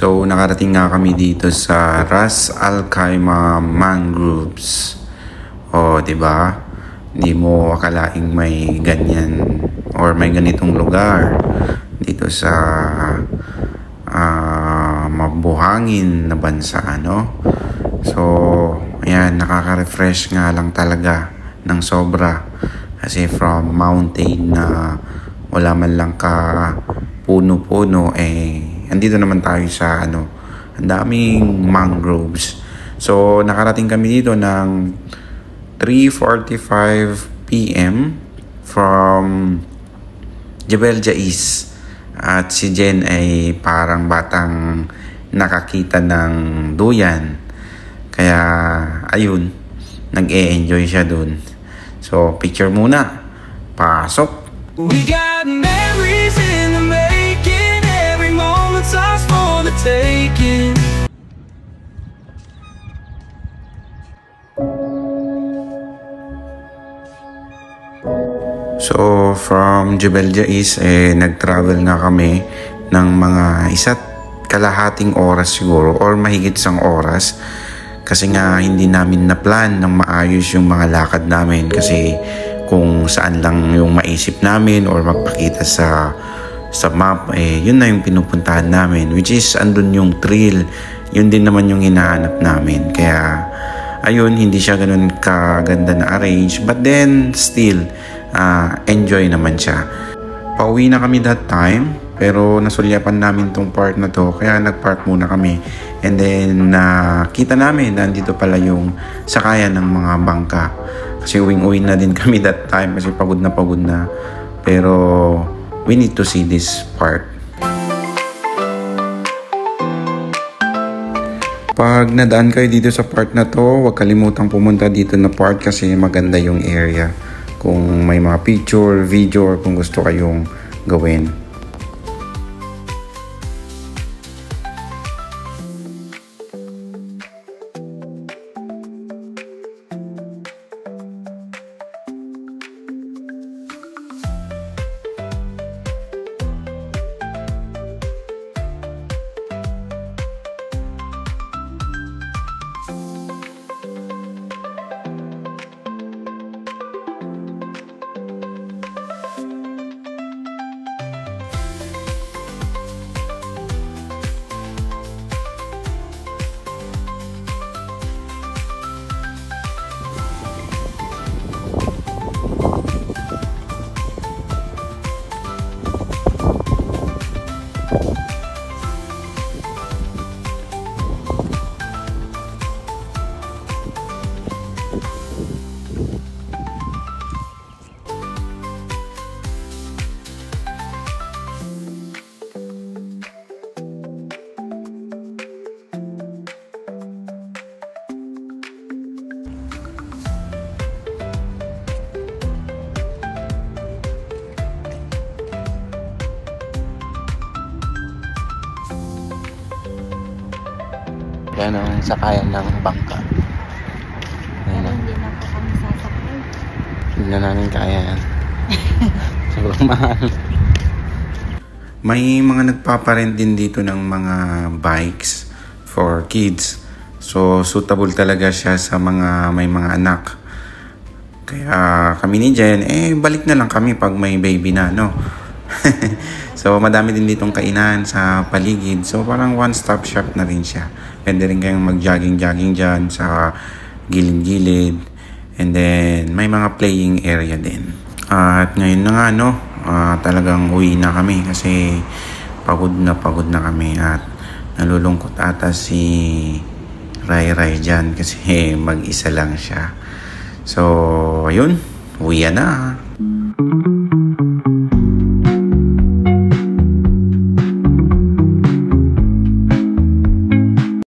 So nakarating nga kami dito sa Ras Al Khaimah Mangroves. O, 'di ba? Hindi mo akalaing may ganyan or may ganitong lugar dito sa mabuhangin na bansa, no? So, ayan, nakaka-refresh nga lang talaga ng sobra kasi from mountain na wala man lang ka puno-puno, andito naman tayo sa ang daming mangroves. So nakarating kami dito ng 3:45 PM from Jebel Jais, at si Jen ay parang batang nakakita ng duyan, kaya ayun, nag-e-enjoy siya dun. So picture muna, pasok. We got memories in the making, every moment's ours for the taking. So from Jebel Jais, nag-travel nga kami ng mga isa't kalahating oras siguro or mahigit isang oras, kasi nga hindi namin na-plan ng maayos yung mga lakad namin, kasi kung saan lang yung maisip namin or magpakita sa map, yun na yung pinupuntahan namin, which is andun yung thrill, yun din naman yung hinahanap namin. Kaya ayun, hindi siya ganun kaganda na arrange, but then still enjoy naman siya. Pauwi na kami that time, pero nasulyapan namin tong part na to, kaya nagpark muna kami, and then kita namin na andito pala yung sakayan ng mga bangka. Kasi uwing-uwi na din kami that time kasi pagod na. Pero we need to see this part. Pag nadaan kayo dito sa part na to, huwag kalimutang pumunta dito na part kasi maganda yung area. Kung may mga picture, video, or kung gusto kayong gawin. Yan ang sakayan ng bangka. Pero hindi na po kami sasakay. Hindi na namin kaya yan. Sobrang mahal. May mga nagpaparent din dito ng mga bikes for kids. So suitable talaga siya sa mga may mga anak. Kaya kami ni Jen, balik na lang kami pag may baby na, no? So madami din ditong kainan sa paligid. So parang one-stop shop na rin siya. Pwede rin kayong mag-jogging dyan sa gilid-gilid. And then may mga playing area din. At ngayon na nga, no, talagang uwi na kami kasi pagod na kami. At nalulungkot ata si Rai dyan kasi mag-isa lang siya. So ayun, uwi na.